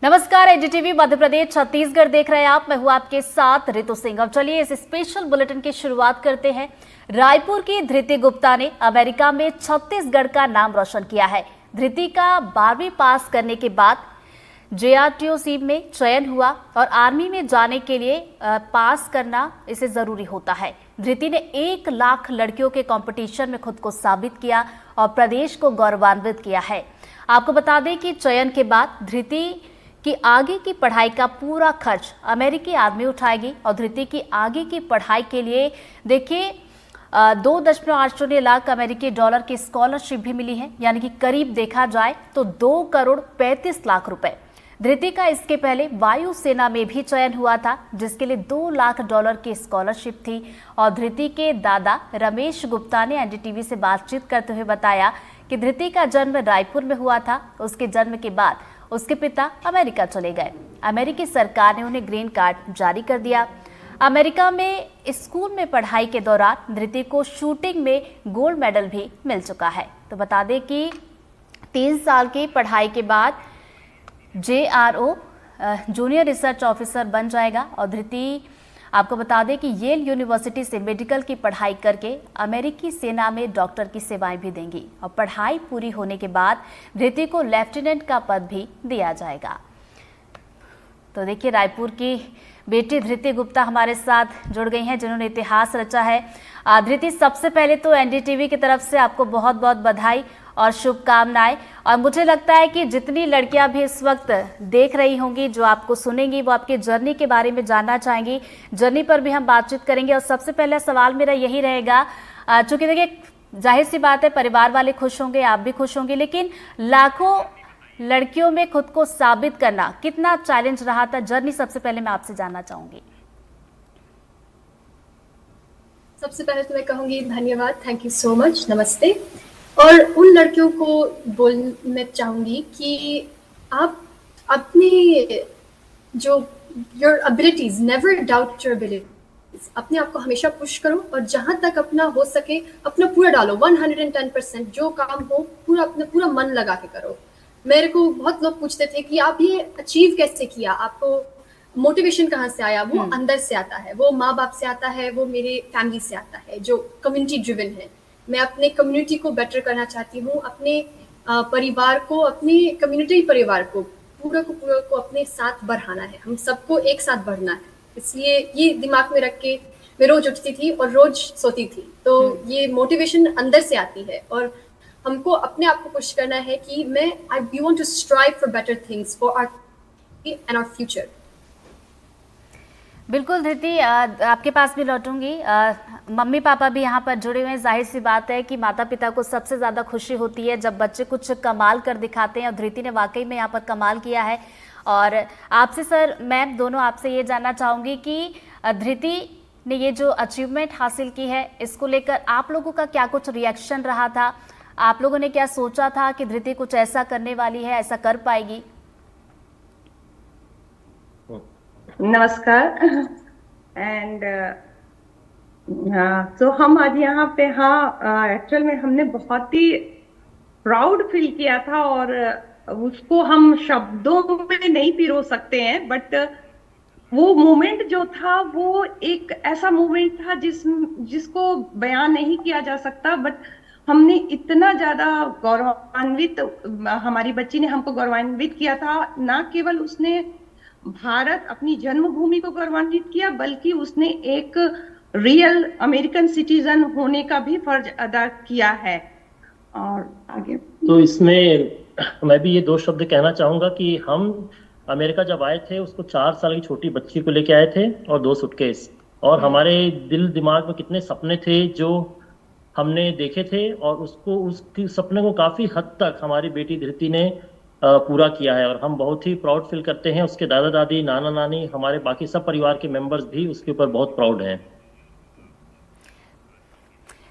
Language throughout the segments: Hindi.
नमस्कार, एनडीटीवी मध्य प्रदेश छत्तीसगढ़ देख रहे हैं आप। मैं हूं आपके साथ रितु सिंह। अब चलिए इस स्पेशल बुलेटिन की शुरुआत करते हैं। रायपुर की धृति गुप्ता ने अमेरिका में छत्तीसगढ़ का नाम रोशन किया है। धृति का 12वीं पास करने के बाद JRTO में चयन हुआ और आर्मी में जाने के लिए पास करना इसे जरूरी होता है। धृति ने 1 लाख लड़कियों के कंपटीशन में खुद को साबित किया और प्रदेश को गौरवान्वित किया है। आपको बता दें कि चयन के बाद धृति की आगे की पढ़ाई का पूरा खर्च अमेरिकी आर्मी उठाएगी और धृति की आगे की पढ़ाई के लिए देखिए 2.80 लाख अमेरिकी डॉलर की स्कॉलरशिप भी मिली है, यानी कि करीब देखा जाए तो 2 करोड़ 35 लाख रुपए। धृति का इसके पहले वायुसेना में भी चयन हुआ था, जिसके लिए 2 लाख डॉलर की स्कॉलरशिप थी। और धृति के दादा रमेश गुप्ता ने एनडीटीवी से बातचीत करते हुए बताया कि धृति का जन्म रायपुर में हुआ था। उसके जन्म के बाद उसके पिता अमेरिका चले गए। अमेरिकी सरकार ने उन्हें ग्रीन कार्ड जारी कर दिया। अमेरिका में स्कूल में पढ़ाई के दौरान धृति को शूटिंग में गोल्ड मेडल भी मिल चुका है। तो बता दें कि 3 साल की पढ़ाई के बाद JRO जूनियर रिसर्च ऑफिसर बन जाएगा। और धृति आपको बता दें कि येल यूनिवर्सिटी से मेडिकल की पढ़ाई करके अमेरिकी सेना में डॉक्टर की सेवाएं भी देंगी। और पढ़ाई पूरी होने के बाद धृति को लेफ्टिनेंट का पद भी दिया जाएगा। तो देखिए, रायपुर की बेटी धृति गुप्ता हमारे साथ जुड़ गई हैं, जिन्होंने इतिहास रचा है। धृति, सबसे पहले तो एनडीटीवी की तरफ से आपको बहुत बहुत बधाई और शुभकामनाएं। और मुझे लगता है कि जितनी लड़कियां भी इस वक्त देख रही होंगी, जो आपको सुनेंगी, वो आपकी जर्नी के बारे में जानना चाहेंगी। जर्नी पर भी हम बातचीत करेंगे। और सबसे पहला सवाल मेरा यही रहेगा, चूंकि देखिए जाहिर सी बात है परिवार वाले खुश होंगे, आप भी खुश होंगे, लेकिन लाखों लड़कियों में खुद को साबित करना कितना चैलेंज रहा था? जर्नी सबसे पहले मैं आपसे जानना चाहूंगी। सबसे पहले तो मैं कहूंगी धन्यवाद, थैंक यू सो मच, नमस्ते। और उन लड़कियों को बोलना चाहूंगी कि आप अपनी जो your abilities, never doubt your abilities. अपने आप को हमेशा पुश करो और जहां तक अपना हो सके अपना पूरा डालो, 110%। जो काम हो पूरा अपना पूरा मन लगा के करो। मेरे को बहुत लोग पूछते थे कि आप ये अचीव कैसे किया, आपको मोटिवेशन कहाँ से आया? वो अंदर से आता है, वो माँ बाप से आता है, वो मेरे फैमिली से आता है जो कम्युनिटी ड्रिवन है। मैं अपने कम्युनिटी को बेटर करना चाहती हूँ, अपने परिवार को, अपने कम्युनिटी परिवार को पूरा को अपने साथ बढ़ाना है। हम सबको एक साथ बढ़ना है। इसलिए ये दिमाग में रख के मैं रोज उठती थी और रोज सोती थी। तो ये मोटिवेशन अंदर से आती है और हमको अपने आप को पुश करना है कि we want to strive for better things for our and our future. बिल्कुल धृति, आपके पास भी लौटूंगी। मम्मी पापा भी यहाँ पर जुड़े हुए हैं। जाहिर सी बात है कि माता पिता को सबसे ज़्यादा खुशी होती है जब बच्चे कुछ कमाल कर दिखाते हैं, और धृति ने वाकई में यहाँ पर कमाल किया है। और आपसे सर, मैम, दोनों आपसे ये जानना चाहूँगी कि धृति ने ये जो अचीवमेंट हासिल की है, इसको लेकर आप लोगों का क्या कुछ रिएक्शन रहा था? आप लोगों ने क्या सोचा था कि धृति कुछ ऐसा करने वाली है, ऐसा कर पाएगी? नमस्कार। एंड तो हम आज यहाँ पे, एक्चुअल में हमने बहुत ही प्राउड फील किया था और उसको हम शब्दों में नहीं पिरो सकते हैं। बट वो मोमेंट जो था वो एक ऐसा मोमेंट था जिसको बयान नहीं किया जा सकता। बट हमने इतना ज्यादा गौरवान्वित, हमारी बच्ची ने हमको गौरवान्वित किया था। ना केवल उसने भारत, अपनी जन्मभूमि को गौरवान्वित किया, बल्कि उसने एक रियल अमेरिकन सिटीजन होने का भी फर्ज अदा किया है। और आगे तो इसमें मैं भी ये 2 शब्द कहना चाहूंगा कि हम अमेरिका जब आए थे, उसको 4 साल की छोटी बच्ची को लेके आए थे और 2 सूटकेस। और हमारे दिल दिमाग में कितने सपने थे जो हमने देखे थे, और उसके सपने को काफी हद तक हमारी बेटी धृति ने पूरा किया है। और हम बहुत ही प्राउड फील करते हैं। उसके दादा दादी, नाना नानी, हमारे बाकी सब परिवार के मेंबर्स भी उसके ऊपर बहुत प्राउड हैं।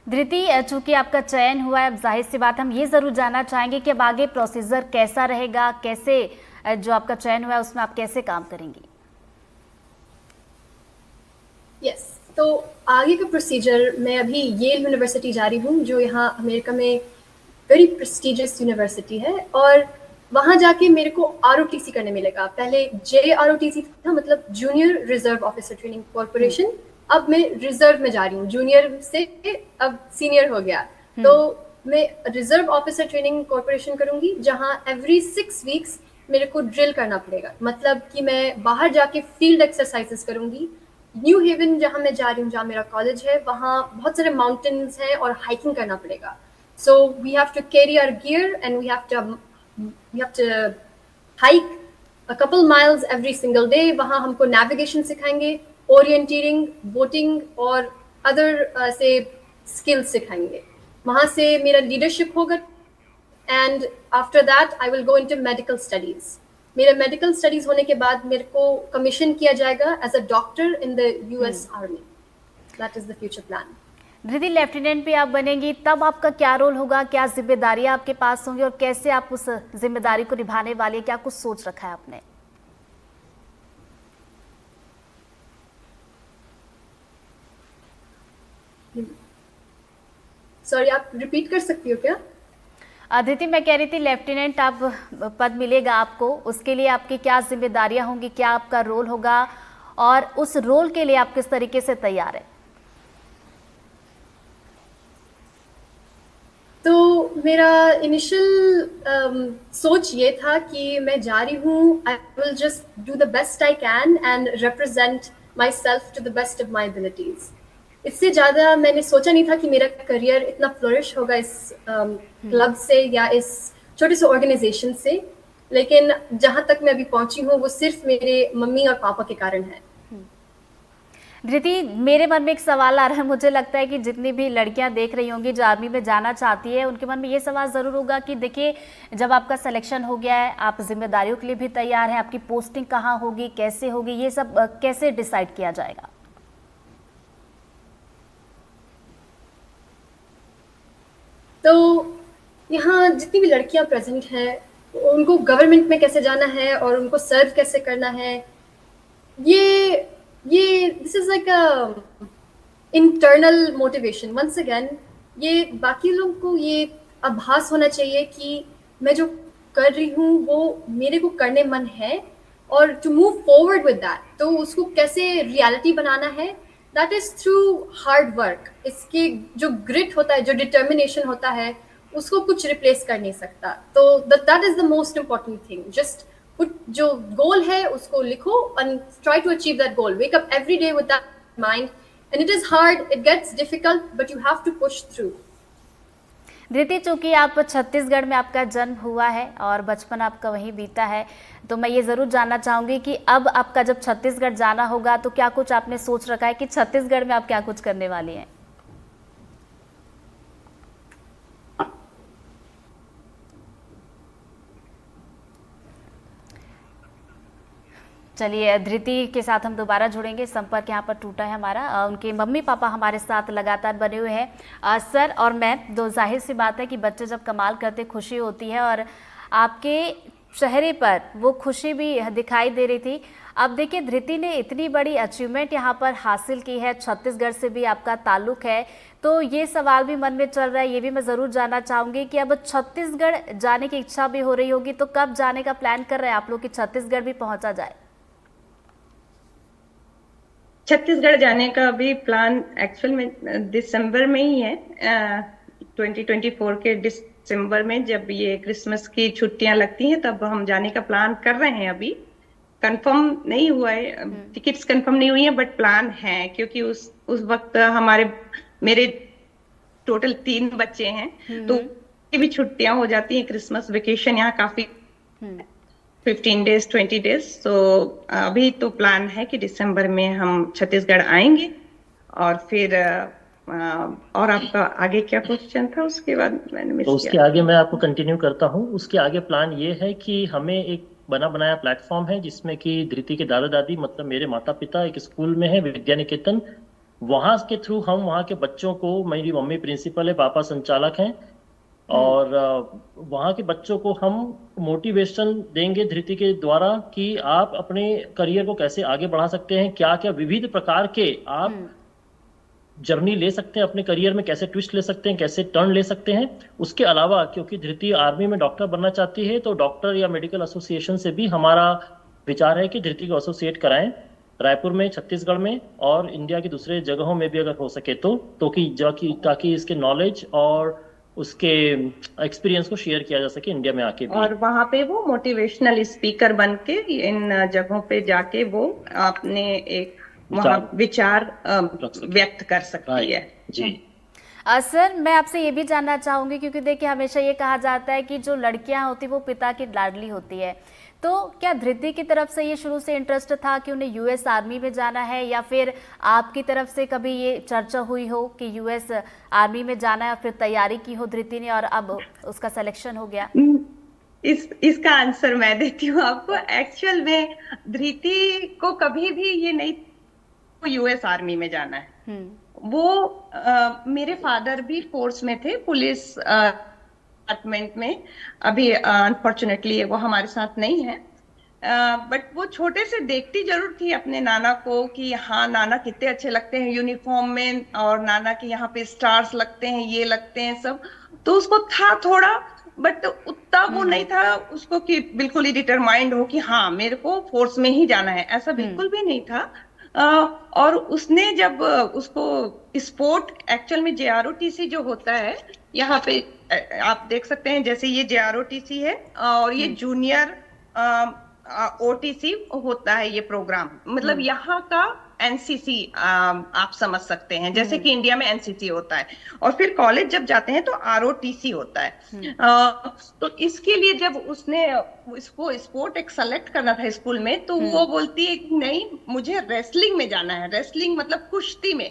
धृति, चूंकि आपका चयन हुआ है, अब जाहिर सी बात हम ये जरूर जानना चाहेंगे कि अब आगे प्रोसीजर कैसा रहेगा, कैसे जो आपका चयन हुआ है उसमें आप कैसे काम करेंगी? यस, तो आगे का प्रोसीजर, मैं अभी येल यूनिवर्सिटी जा रही हूँ, जो यहाँ अमेरिका में वेरी प्रेस्टिजियस यूनिवर्सिटी है। और वहां जाके मेरे को ROTC करने मिलेगा। पहले JROTC था, मतलब junior reserve officer training corporation. अब मैं रिजर्व में जा रही हूँ, जूनियर से अब सीनियर हो गया। तो मैं रिजर्व ऑफिसर ट्रेनिंग कॉर्पोरेशन करूंगी, जहां एवरी 6 वीक्स मेरे को ड्रिल करना पड़ेगा। मतलब कि मैं बाहर जाके फील्ड एक्सरसाइजेस करूंगी। न्यू हेवन जहां मैं जा रही हूँ, जहाँ मेरा कॉलेज है, वहाँ बहुत सारे माउंटेन्स हैं और हाइकिंग करना पड़ेगा। So we have to carry our gear and we have to hike a couple miles every single day. वहाँ हमको navigation सिखाएंगे, orienteering, boating और other say skills सिखाएंगे। वहाँ से मेरा leadership होगा and after that I will go into medical studies. मेरा medical studies होने के बाद मेरे को commission किया जाएगा as a doctor in the US Army. That is the future plan. Dhriti, lieutenant भी आप बनेंगी, तब आपका क्या रोल होगा, क्या जिम्मेदारियां आपके पास होंगी और कैसे आप उस जिम्मेदारी को निभाने वाली है, क्या कुछ सोच रखा है आपने? सॉरी, आप रिपीट कर सकती हो क्या? अदिति, मैं कह रही थी लेफ्टिनेंट आप पद मिलेगा आपको, उसके लिए आपकी क्या जिम्मेदारियां होंगी, क्या आपका रोल होगा और उस रोल के लिए आप किस तरीके से तैयार है? तो मेरा इनिशियल सोच ये था कि मैं जा रही हूँ, I will just do the best I can and represent myself to the best of my abilities. इससे ज़्यादा मैंने सोचा नहीं था कि मेरा करियर इतना फ्लोरिश होगा इस क्लब से या इस छोटे से ऑर्गेनाइजेशन से। लेकिन जहाँ तक मैं अभी पहुँची हूँ वो सिर्फ मेरे मम्मी और पापा के कारण है। धृति, मेरे मन में एक सवाल आ रहा है, मुझे लगता है कि जितनी भी लड़कियां देख रही होंगी जो आर्मी में जाना चाहती है, उनके मन में ये सवाल ज़रूर होगा कि देखिए, जब आपका सिलेक्शन हो गया है, आप जिम्मेदारियों के लिए भी तैयार हैं, आपकी पोस्टिंग कहाँ होगी, कैसे होगी, ये सब कैसे डिसाइड किया जाएगा? तो यहाँ जितनी भी लड़कियां प्रेजेंट हैं, उनको गवर्नमेंट में कैसे जाना है और उनको सर्व कैसे करना है, ये this is like a internal motivation. Once again, ये बाकी लोगों को ये आभास होना चाहिए कि मैं जो कर रही हूँ वो मेरे को करने मन है, और to move forward with that, तो उसको कैसे रियलिटी बनाना है, that is through hard work. इसके जो ग्रिट होता है, जो डिटर्मिनेशन होता है, उसको कुछ रिप्लेस कर नहीं सकता। तो that is the most important thing. Just जो गोल है उसको लिखो and try to achieve that goal. Wake up every day with that mind, and it is hard, it gets difficult, but you have to push through. धृति, चूंकि आप छत्तीसगढ़ में आपका जन्म हुआ है और बचपन आपका वहीं बीता है, तो मैं ये ज़रूर जानना चाहूँगी कि अब आपका जब छत्तीसगढ़ जाना होगा तो क्या कुछ आपने सोच रखा है कि छत्तीसगढ़ में आप क्या कुछ करने वाली हैं? चलिए, धृति के साथ हम दोबारा जुड़ेंगे, संपर्क यहाँ पर टूटा है हमारा। उनके मम्मी पापा हमारे साथ लगातार बने हुए हैं। सर और मैं, दो जाहिर सी बात है कि बच्चे जब कमाल करते खुशी होती है और आपके चेहरे पर वो खुशी भी दिखाई दे रही थी। अब देखिए, धृति ने इतनी बड़ी अचीवमेंट यहाँ पर हासिल की है, छत्तीसगढ़ से भी आपका ताल्लुक है, तो ये सवाल भी मन में चल रहा है, ये भी मैं ज़रूर जानना चाहूँगी कि अब छत्तीसगढ़ जाने की इच्छा भी हो रही होगी, तो कब जाने का प्लान कर रहे हैं आप लोग कि छत्तीसगढ़ भी पहुँचा जाए? छत्तीसगढ़ जाने का अभी प्लान एक्चुअल में दिसंबर में ही है। 2024 के दिसंबर में जब ये क्रिसमस की छुट्टियां लगती हैं तब हम जाने का प्लान कर रहे हैं। अभी कंफर्म नहीं हुआ है, टिकट्स कंफर्म नहीं हुई है, बट प्लान है, क्योंकि उस वक्त मेरे टोटल 3 बच्चे हैं, तो उनकी भी छुट्टियां हो जाती हैं। क्रिसमस वेकेशन यहाँ काफी 15 डेज 20 डेज। तो अभी तो प्लान है कि दिसंबर में हम छत्तीसगढ़ आएंगे। और फिर और आपका आगे क्या क्वेश्चन था उसके बाद? मैंने मिस तो उसके किया। आगे मैं आपको कंटिन्यू करता हूँ। उसके आगे प्लान ये है कि हमें एक बना बनाया प्लेटफॉर्म है जिसमें कि धृति के दादा दादी, मतलब मेरे माता पिता, एक स्कूल में है विद्या निकेतन, वहाँ के थ्रू हम वहाँ के बच्चों को, मेरी मम्मी प्रिंसिपल है, पापा संचालक हैं, और वहाँ के बच्चों को हम मोटिवेशन देंगे धृति के द्वारा कि आप अपने करियर को कैसे आगे बढ़ा सकते हैं, क्या क्या विविध प्रकार के आप जर्नी ले सकते हैं अपने करियर में, कैसे ट्विस्ट ले सकते हैं, कैसे टर्न ले सकते हैं। उसके अलावा क्योंकि धृति आर्मी में डॉक्टर बनना चाहती है, तो डॉक्टर या मेडिकल एसोसिएशन से भी हमारा विचार है कि धृति को एसोसिएट कराएं, रायपुर में, छत्तीसगढ़ में और इंडिया की दूसरे जगहों में भी अगर हो सके तो ताकि इसके नॉलेज और उसके एक्सपीरियंस को शेयर किया जा सके इंडिया में आके भी। और वहाँ पे वो मोटिवेशनल स्पीकर बन के इन जगहों पे जाके वो अपने एक वहाँ विचार व्यक्त कर सकती है। जी सर, मैं आपसे ये भी जानना चाहूंगी, क्योंकि देखिए हमेशा ये कहा जाता है कि जो लड़कियां होती वो पिता की लाडली होती है, तो क्या धृति की तरफ से ये शुरू से इंटरेस्ट था कि उन्हें यूएस आर्मी में जाना है, या फिर आपकी तरफ से कभी ये चर्चा हुई हो कि यूएस आर्मी में जाना है और फिर तैयारी की हो धृति ने और अब उसका सिलेक्शन हो गया? इसका आंसर मैं देती हूँ आपको। एक्चुअल में धृति को कभी भी ये नहीं यूएस आर्मी में जाना है। वो मेरे फादर भी फोर्स में थे, पुलिस डिपार्टमेंट में। अभी अनफॉर्चुनेटली वो हमारे साथ नहीं है, बट वो छोटे से देखती जरूर थी अपने नाना को कि हाँ नाना कितने अच्छे लगते हैं यूनिफॉर्म में, और नाना के यहाँ पे स्टार्स लगते हैं, ये लगते हैं सब। तो उसको था थोड़ा, बट उतना वो नहीं था उसको कि बिल्कुल ही डिटरमाइंड हो कि हाँ मेरे को फोर्स में ही जाना है, ऐसा बिल्कुल भी नहीं था। और उसने जब उसको स्पोर्ट, एक्चुअल में JROTC जो होता है यहाँ पे आप देख सकते हैं, जैसे ये JROTC है और ये जूनियर OTC होता है ये प्रोग्राम, मतलब यहाँ का NCC आप समझ सकते हैं, जैसे कि इंडिया में NCC होता है। और फिर कॉलेज जब जाते हैं तो ROTC होता है। तो इसके लिए जब उसने इसको स्पोर्ट एक सेलेक्ट करना था स्कूल में, तो वो बोलती है कि नहीं मुझे रेसलिंग में जाना है, रेसलिंग मतलब कुश्ती में।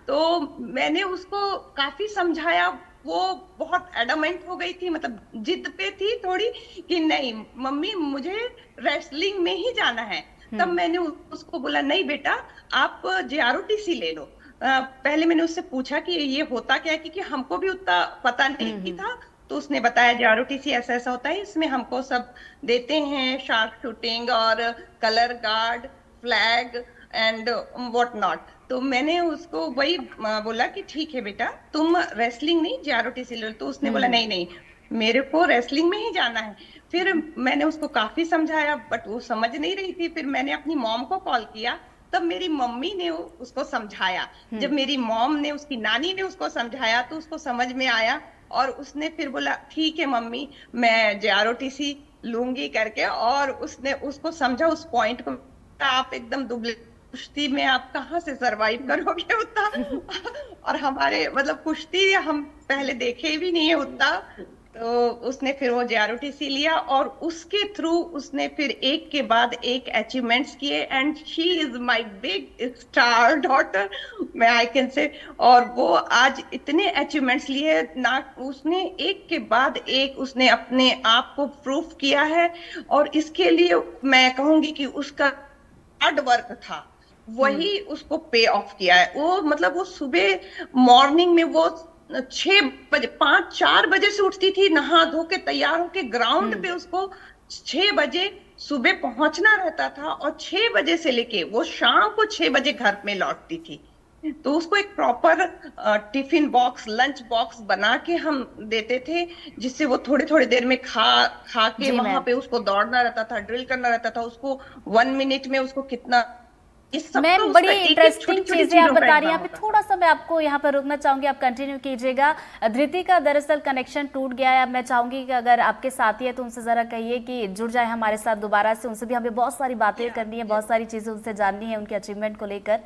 तो मैंने उसको काफी समझाया, वो बहुत एडमेंट हो गई थी, मतलब जिद पे थी थोड़ी कि नहीं मम्मी मुझे रेसलिंग में ही जाना है। तब मैंने उसको बोला नहीं बेटा आप JROTC ले लो। पहले मैंने उससे पूछा कि ये होता क्या है, क्योंकि हमको भी उतना पता नहीं था। तो उसने बताया JROTC ऐसा ऐसा होता है, इसमें हमको सब देते हैं, शार्प शूटिंग और colour guard, flag and what not. तो मैंने उसको वही बोला कि ठीक है बेटा तुम रेसलिंग नहीं JROTC ले लो। तो उसने बोला नहीं नहीं मेरे को रेसलिंग में ही जाना है। फिर मैंने उसको काफी समझाया, बट वो समझ नहीं रही थी। फिर मैंने अपनी मॉम को कॉल किया, तब मेरी मम्मी ने उसको समझाया। जब मेरी मॉम ने, उसकी नानी ने उसको समझाया तो उसको समझ में आया, और उसने फिर बोला ठीक है मम्मी मैं JROTC लूंगी करके। और उसने उसको समझा उस पॉइंट को, आप एकदम दुबले कुश्ती में आप कहाँ से सरवाइव करोगे उतना। और हमारे मतलब कुश्ती हम पहले देखे भी नहीं है उतना। तो उसने फिर वो JROTC लिया, और उसके थ्रू उसने फिर एक के बाद एक अचीवमेंट्स किए, and she is my big star daughter, मैं आई कैन से। और वो आज इतने अचीवमेंट्स लिए ना, उसने एक के बाद एक उसने अपने आप को प्रूफ किया है। और इसके लिए मैं कहूंगी कि उसका हार्ड वर्क था, वही उसको पे ऑफ किया है। वो मतलब वो सुबह मॉर्निंग में वो 6 बजे 4 बजे से उठती थी, नहा धो के तैयार होके ग्राउंड पे उसको 6 बजे सुबह पहुंचना रहता था, और 6 बजे से लेके वो शाम को 6 बजे घर में लौटती थी। तो उसको एक proper tiffin box, lunch box बना के हम देते थे, जिससे वो थोड़ी थोड़ी देर में खा के वहां पे उसको दौड़ना रहता था, ड्रिल करना रहता था उसको। 1 मिनट में उसको कितना, मैम बड़ी इंटरेस्टिंग चीजें आप बता रही हैं। यहाँ पे थोड़ा सा मैं आपको यहाँ पर रुकना चाहूंगी, आप कंटिन्यू कीजिएगा। धृति का दरअसल कनेक्शन टूट गया है। अब मैं चाहूंगी कि अगर आपके साथी है तो उनसे जरा कहिए कि जुड़ जाए हमारे साथ दोबारा से। उनसे भी हमें बहुत सारी बातें करनी है, बहुत सारी चीजें उनसे जाननी है उनके अचीवमेंट को लेकर।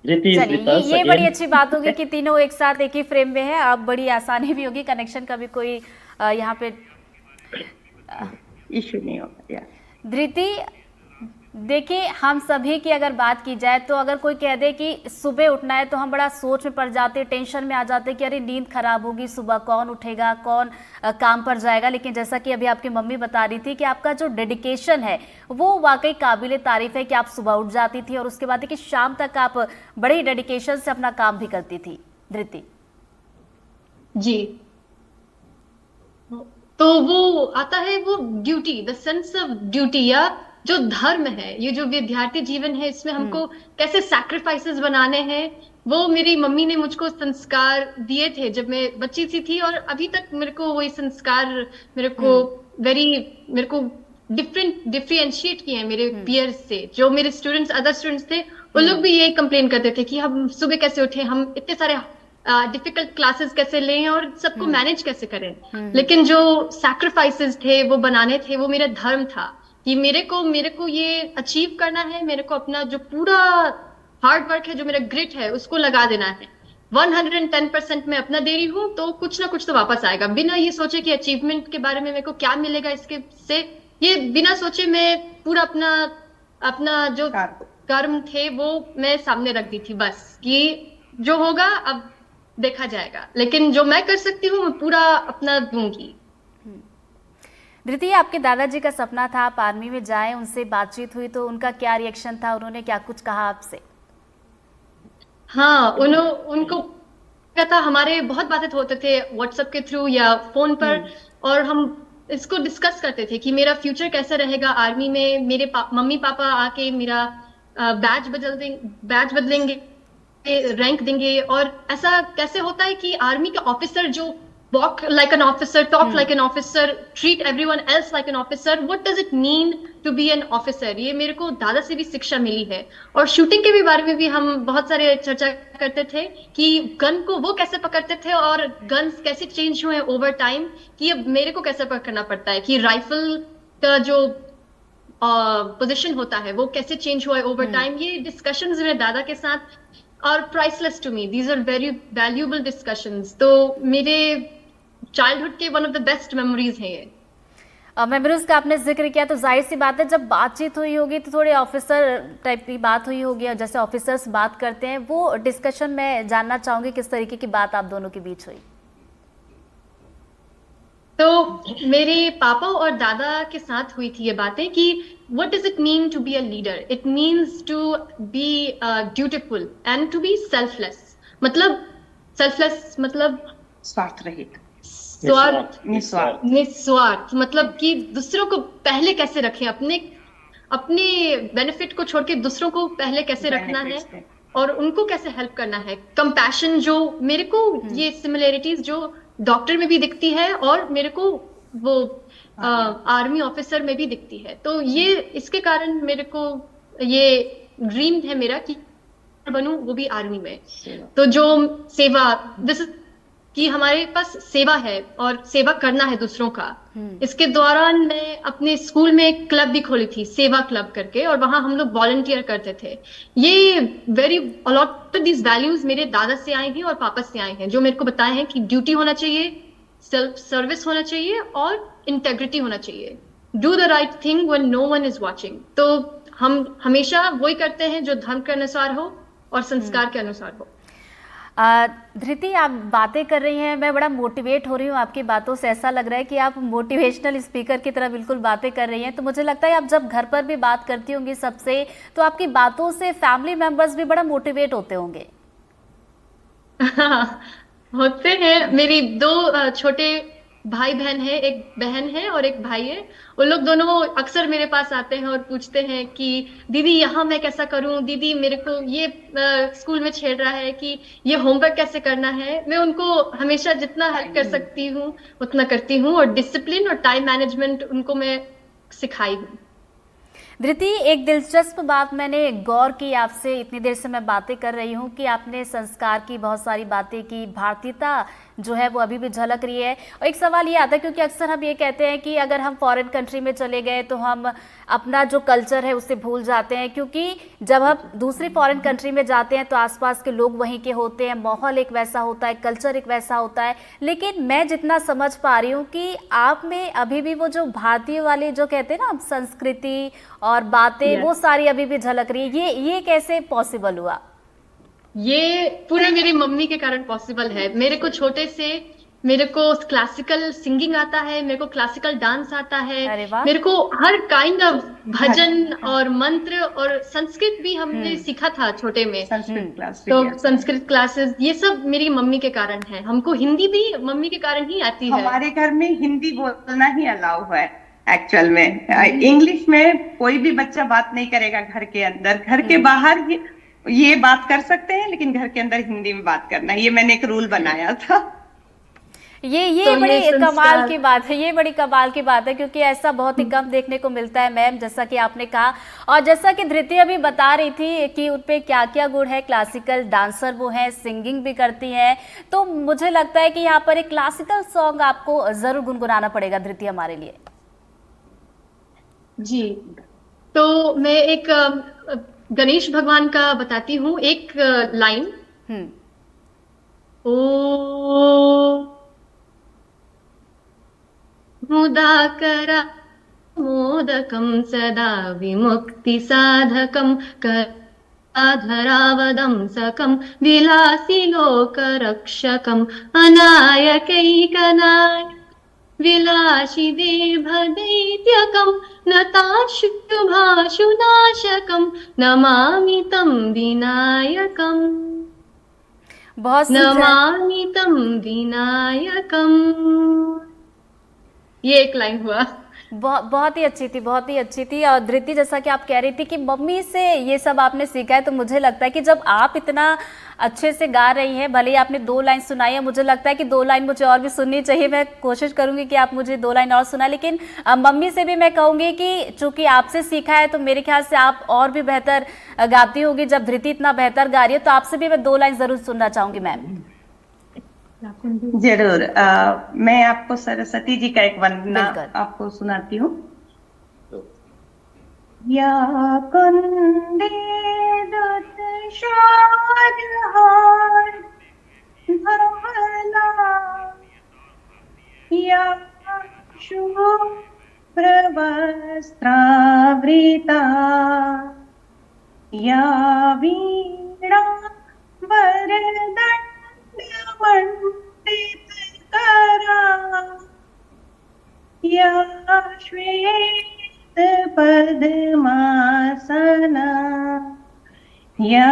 चलिए ये बड़ी अच्छी बात होगी कि तीनों एक साथ एक ही फ्रेम में है। अब बड़ी आसानी भी होगी, कनेक्शन का भी कोई यहाँ पे इश्यू नहीं होगा। धृति देखिए, हम सभी की अगर बात की जाए तो अगर कोई कह दे कि सुबह उठना है तो हम बड़ा सोच में पड़ जाते, टेंशन में आ जाते कि अरे नींद खराब होगी, सुबह कौन उठेगा, कौन काम पर जाएगा। लेकिन जैसा कि अभी आपकी मम्मी बता रही थी कि आपका जो डेडिकेशन है वो वाकई काबिले तारीफ है कि आप सुबह उठ जाती थी और उसके बाद कि शाम तक आप बड़े ही डेडिकेशन से अपना काम भी करती थी। धृति जी, तो वो आता है वो duty, the sense of duty, या जो धर्म है, ये जो विद्यार्थी जीवन है, इसमें हमको कैसे सैक्रिफाइसेस बनाने हैं, वो मेरी मम्मी ने मुझको संस्कार दिए थे जब मैं बच्ची सी थी, और अभी तक मेरे को वही संस्कार मेरे को डिफरेंशिएट किए हैं मेरे पीयर्स से। जो मेरे स्टूडेंट्स, अदर स्टूडेंट्स थे, वो लोग भी यही कंप्लेन करते थे कि हम सुबह कैसे उठे, हम इतने सारे डिफिकल्ट क्लासेस कैसे लें और सबको मैनेज कैसे करें। लेकिन जो सैक्रिफाइसेस थे वो बनाने थे, वो मेरा धर्म था कि मेरे को ये अचीव करना है, मेरे को अपना जो पूरा हार्ड वर्क है, जो मेरा ग्रिट है, उसको लगा देना है। 110% मैं अपना दे रही हूँ, तो कुछ ना कुछ तो वापस आएगा, बिना ये सोचे कि अचीवमेंट के बारे में मेरे को क्या मिलेगा इसके से। ये बिना सोचे मैं पूरा अपना जो कर्म थे वो मैं सामने रख दी थी, बस कि जो होगा अब देखा जाएगा, लेकिन जो मैं कर सकती हूँ मैं पूरा अपना दूंगी। धृति, आपके दादाजी का सपना था आप आर्मी में जाएं, उनसे बातचीत हुई तो उनका क्या रिएक्शन था, उन्होंने क्या कुछ कहा आपसे? हाँ, उनको क्या था, हमारे बहुत बातें होते थे व्हाट्सएप के थ्रू या फोन पर, और हम इसको डिस्कस करते थे कि मेरा फ्यूचर कैसा रहेगा आर्मी में। मेरे मम्मी पापा आके मेरा बैच बदलेंगे, रैंक देंगे, और ऐसा कैसे होता है कि आर्मी के ऑफिसर जो walk like an officer, talk like an officer, treat everyone else like an officer. What does it mean to be an officer? ये मेरे को दादा से भी शिक्षा मिली है। और शूटिंग के भी बारे में भी हम बहुत सारे चर्चा करते थे कि गन को वो कैसे पकड़ते थे और गन्स कैसे चेंज हुए ओवर टाइम, कि अब मेरे को कैसे पकड़ना पड़ता है, कि राइफल का जो पोजीशन होता है वो कैसे चेंज हुआ है ओवर टाइम। ये डिस्कशंस मेरे दादा के साथ are priceless to me, these are very valuable discussions. तो मेरे चाइल्डहुड के one of the best memories हैं ये। मेमोरीज का आपने जिक्र किया, तो जाहिर सी बात है जब बातचीत हुई होगी तो थोड़े ऑफिसर टाइप की बात हुई होगी, और जैसे ऑफिसर्स बात करते हैं वो डिस्कशन में जानना चाहूंगी किस तरीके की बात आप दोनों के बीच हुई। तो मेरे पापा और दादा के साथ हुई थी ये बातें कि what does it mean to be a leader? It means to be dutiful and to be selfless. मतलब selfless मतलब स्वार्थ रहित, निस्वार्थ, मतलब कि दूसरों को पहले कैसे रखें, अपने बेनिफिट को छोड़ के दूसरों को पहले कैसे रखना है और उनको कैसे हेल्प करना है। कंपैशन, जो मेरे को ये सिमिलैरिटीज जो डॉक्टर में भी दिखती है और मेरे को वो आर्मी ऑफिसर में भी दिखती है। तो ये इसके कारण मेरे को ये ड्रीम है मेरा कि बनूं, वो भी आर्मी में। तो जो सेवा, दिस कि हमारे पास सेवा है और सेवा करना है दूसरों का। इसके दौरान मैं अपने स्कूल में एक क्लब भी खोली थी, सेवा क्लब करके, और वहां हम लोग वॉलंटियर करते थे। ये very a lot of these values मेरे दादा से आए हैं और पापा से आए हैं, जो मेरे को बताए हैं कि ड्यूटी होना चाहिए, सेल्फ सर्विस होना चाहिए और इंटेग्रिटी होना चाहिए। Do the right thing when no one is watching. तो हम हमेशा वही करते हैं जो धर्म के अनुसार हो और संस्कार के अनुसार हो। धृति, आप बातें कर रही हैं, मैं बड़ा मोटिवेट हो रही हूँ आपकी बातों से। ऐसा लग रहा है कि आप मोटिवेशनल स्पीकर की तरह बिल्कुल बातें कर रही हैं। तो मुझे लगता है आप जब घर पर भी बात करती होंगी सबसे, तो आपकी बातों से फैमिली मेंबर्स भी बड़ा मोटिवेट होते होंगे। होते हैं। मेरी 2 छोटे भाई बहन है, एक बहन है और एक भाई है। वो लोग दोनों अक्सर मेरे पास आते हैं और पूछते हैं कि दीदी यहाँ मैं कैसा करूं, दीदी मेरे को ये स्कूल में छेड़ रहा है कि ये होमवर्क कैसे करना है। मैं उनको हमेशा जितना हेल्प कर सकती हूँ उतना करती हूँ, और डिसिप्लिन और टाइम मैनेजमेंट उनको मैं सिखाई हूँ। धृति, एक दिलचस्प बात मैंने गौर की आपसे, इतनी देर से मैं बातें कर रही हूँ, कि आपने संस्कार की बहुत सारी बातें की, भारतीयता जो है वो अभी भी झलक रही है। और एक सवाल ये आता है, क्योंकि अक्सर हम ये कहते हैं कि अगर हम फॉरेन कंट्री में चले गए तो हम अपना जो कल्चर है उससे भूल जाते हैं, क्योंकि जब हम दूसरी फॉरेन कंट्री में जाते हैं तो आसपास के लोग वहीं के होते हैं, माहौल एक वैसा होता है, कल्चर एक वैसा होता है। लेकिन मैं जितना समझ पा रही हूँ कि आप में अभी भी वो जो भारतीय वाली जो कहते हैं ना संस्कृति और बातें, वो सारी अभी भी झलक रही है। ये कैसे पॉसिबल हुआ? ये पूरा मेरी मम्मी के कारण पॉसिबल है। मेरे को छोटे से मेरे को क्लासिकल सिंगिंग आता है, मेरे को क्लासिकल डांस आता है, मेरे को हर काइंड ऑफ भजन और मंत्र, और संस्कृत भी हमने सीखा था छोटे में, संस्कृत क्लास। तो संस्कृत क्लासेस, ये सब मेरी मम्मी के कारण है। हमको हिंदी भी मम्मी के कारण ही आती है। हमारे घर में हिंदी बोलना ही अलाउ है, एक्चुअल में इंग्लिश में कोई भी बच्चा बात नहीं करेगा घर के अंदर, घर के बाहर ये बात कर सकते हैं, लेकिन घर के अंदर हिंदी में बात करना है, ये मैंने एक रूल बनाया था। ये तो बड़ी ये कमाल संस्कार की बात है, ये बड़ी कमाल की बात है, क्योंकि ऐसा बहुत ही कम देखने को मिलता है मैम, जैसा कि आपने कहा। और जैसा कि धृति अभी बता रही थी कि उनपे क्या क्या गुण है, क्लासिकल डांसर वो है, सिंगिंग भी करती हैं, तो मुझे लगता है कि यहाँ पर एक क्लासिकल सॉन्ग आपको जरूर गुनगुनाना पड़ेगा धृति हमारे लिए। जी, तो मैं एक गणेश भगवान का बताती हूँ एक लाइन। ओ मुदाकरा मोदकं सदा विमुक्तिसाधकं धरावदंसकं विलासिलोकरक्षकम् अनायकैकनाय विलासिदेभदैत्यकं नताशुभाशुनाशकं नमामि तं विनायकम् बहुत सुंदर, नमामि तं विनायकम्। ये एक लाइन हुआ। बहुत ही अच्छी थी, बहुत ही अच्छी थी। और धृति, जैसा कि आप कह रही थी कि मम्मी से ये सब आपने सीखा है, तो मुझे लगता है कि जब आप इतना अच्छे से गा रही हैं, भले ही आपने 2 लाइन सुनाई है, मुझे लगता है कि 2 लाइन मुझे और भी सुननी चाहिए। मैं कोशिश करूंगी कि आप मुझे 2 लाइन और सुना, लेकिन मम्मी से भी मैं कहूंगी कि चूंकि आपसे सीखा है तो मेरे ख्याल से आप और भी बेहतर गाती होगी। जब धृति इतना बेहतर गा रही है तो आपसे भी मैं 2 लाइन जरूर सुनना चाहूंगी मैम। जरूर। मैं आपको सरस्वती जी का एक वंदना बिल्कुल। आपको सुनाती हूँ। या कुंदे दुतशारहार धवला, या शुभ्रवस्त्रावृता, या वीणा वरदण्डमण्डितकरा, या श्वेतपद्मासना, या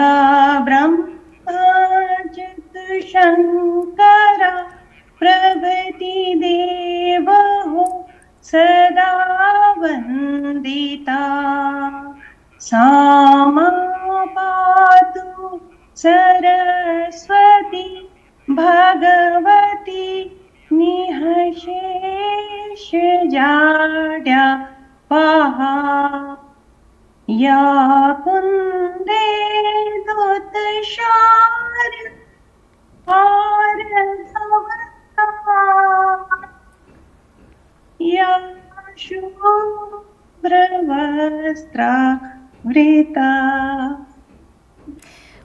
ब्रह्माच्युतशङ्करा प्रभृति देवो सदा वन्दिता, सा मा पातु सरस्वती भगवती निःशेष जाड्यापहा, या कुन्दे दुतशार या शुभ्रवस्त्रावृता।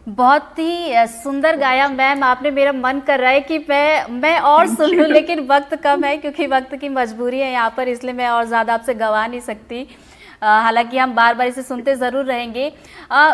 बहुत ही सुंदर गाया मैम आपने। मेरा मन कर रहा है कि मैं और सुन लूं, लेकिन वक्त कम है, क्योंकि वक्त की मजबूरी है यहाँ पर, इसलिए मैं और ज़्यादा आपसे गवा नहीं सकती। हालांकि हम बार बार इसे सुनते ज़रूर रहेंगे।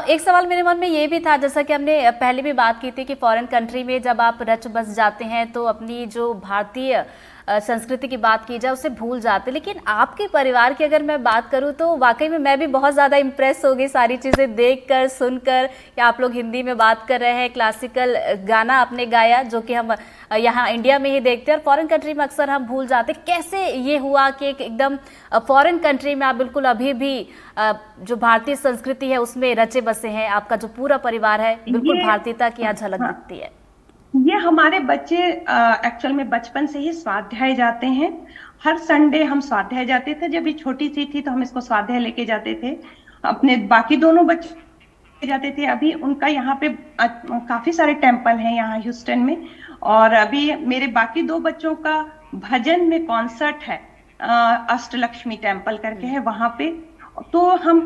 एक सवाल मेरे मन में ये भी था, जैसा कि हमने पहले भी बात की थी कि फॉरेन कंट्री में जब आप रच बस जाते हैं तो अपनी जो भारतीय संस्कृति की बात की जाए उसे भूल जाते, लेकिन आपके परिवार की अगर मैं बात करूं तो वाकई में मैं भी बहुत ज़्यादा इम्प्रेस हो गई सारी चीज़ें देखकर, सुनकर कि आप लोग हिंदी में बात कर रहे हैं, क्लासिकल गाना आपने गाया जो कि हम यहाँ इंडिया में ही देखते हैं और फॉरेन कंट्री में अक्सर हम भूल जाते। कैसे ये हुआ कि एकदम फॉरेन कंट्री में आप बिल्कुल अभी भी जो भारतीय संस्कृति है उसमें रचे बसे हैं, आपका जो पूरा परिवार है बिल्कुल भारतीयता की यहाँ झलक दिखती है? ये हमारे बच्चे एक्चुअल में बचपन से ही स्वाध्याय जाते हैं। हर संडे हम स्वाध्याय जाते थे। जब ये छोटी सी थी तो हम इसको स्वाध्याय लेके जाते थे। अपने बाकी दोनों बच्चे जाते थे। अभी उनका यहाँ पे काफी सारे टेम्पल हैं यहाँ ह्यूस्टन में, और अभी मेरे बाकी 2 बच्चों का भजन में कॉन्सर्ट है, अष्टलक्ष्मी टेम्पल करके है वहां पे। तो हम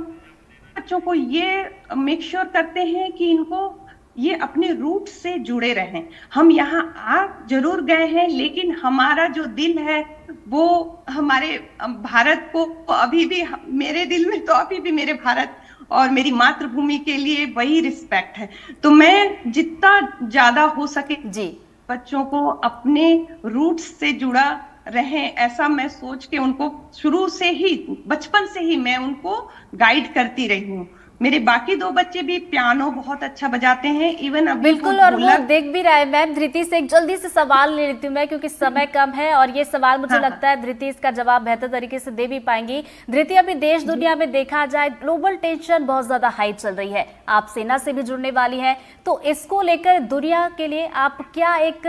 बच्चों को ये मेक श्योर करते हैं कि इनको ये अपने रूट से जुड़े रहें। हम यहाँ आ जरूर गए हैं, लेकिन हमारा जो दिल है वो हमारे भारत को अभी भी, मेरे दिल में तो अभी भी मेरे भारत और मेरी मातृभूमि के लिए वही रिस्पेक्ट है। तो मैं जितना ज्यादा हो सके जी बच्चों को अपने रूट्स से जुड़ा रहें, ऐसा मैं सोच के उनको शुरू से ही, बचपन से ही मैं उनको गाइड करती रही हूँ। मेरे बाकी 2 बच्चे भी पियानो बहुत अच्छा बजाते हैं, इवन अभी बिल्कुल, और वो देख भी रहा है। मैम धृति से एक जल्दी से सवाल ले लेती हूँ मैं, क्योंकि समय कम है और ये सवाल मुझे लगता है धृति इसका जवाब बेहतर तरीके से दे भी पाएंगी। धृति, अभी देश दुनिया में देखा जाए ग्लोबल टेंशन बहुत ज्यादा हाई चल रही है, आप सेना से भी जुड़ने वाली है, तो इसको लेकर दुनिया के लिए आप क्या एक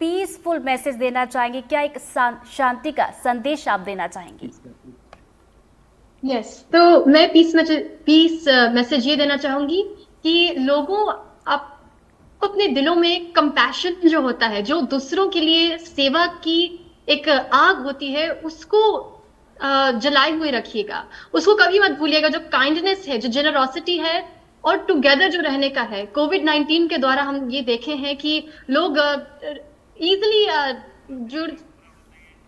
पीसफुल मैसेज देना चाहेंगे, क्या एक शांति का संदेश आप देना चाहेंगी? यस, तो मैं पीस मैसेज ये देना चाहूंगी कि लोगों, आप अपने दिलों में कंपैशन जो होता है, जो दूसरों के लिए सेवा की एक आग होती है, उसको जलाए हुए रखिएगा, उसको कभी मत भूलिएगा। जो काइंडनेस है, जो जेनरोसिटी है और टुगेदर जो रहने का है। कोविड-19 के द्वारा हम ये देखे हैं कि लोग इजिली जुड़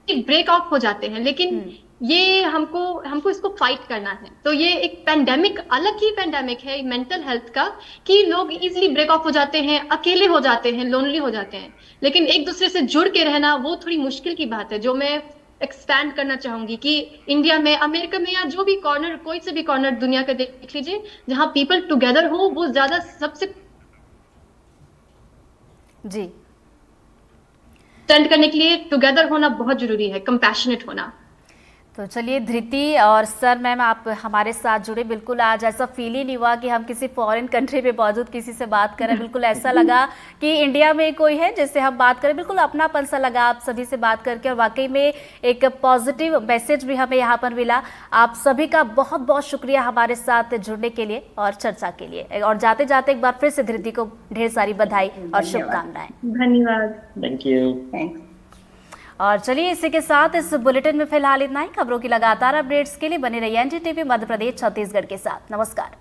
ब्रेक ऑफ हो जाते हैं, लेकिन ये हमको इसको फाइट करना है। तो ये एक पैंडेमिक, अलग ही पैंडेमिक है मेंटल हेल्थ का, कि लोग इजीली ब्रेक ऑफ हो जाते हैं, अकेले हो जाते हैं, लोनली हो जाते हैं, लेकिन एक दूसरे से जुड़ के रहना वो थोड़ी मुश्किल की बात है। जो मैं एक्सपैंड करना चाहूंगी कि इंडिया में, अमेरिका में, या जो भी कॉर्नर, कोई से भी कॉर्नर दुनिया का देख लीजिए, जहां पीपल टुगेदर हो, वो ज्यादा सबसे जी स्टैंड करने के लिए टुगेदर होना बहुत जरूरी है, कंपैशनेट होना। तो चलिए धृति और सर मैम, आप हमारे साथ जुड़े। बिल्कुल आज ऐसा फील ही नहीं हुआ कि हम किसी फॉरेन कंट्री पे मौजूद किसी से बात कर रहे हैं। बिल्कुल ऐसा लगा कि इंडिया में कोई है जिससे हम बात करें। बिल्कुल अपनापन सा लगा आप सभी से बात करके, और वाकई में एक पॉजिटिव मैसेज भी हमें यहाँ पर मिला। आप सभी का बहुत बहुत शुक्रिया हमारे साथ जुड़ने के लिए और चर्चा के लिए। और जाते जाते एक बार फिर से धृति को ढेर सारी बधाई और शुभकामनाएं। धन्यवाद। Thank you. थैंक्स। और चलिए इसी के साथ इस बुलेटिन में फिलहाल इतना ही। खबरों की लगातार अपडेट्स के लिए बने रहिए एनडीटीवी मध्य प्रदेश छत्तीसगढ़ के साथ। नमस्कार।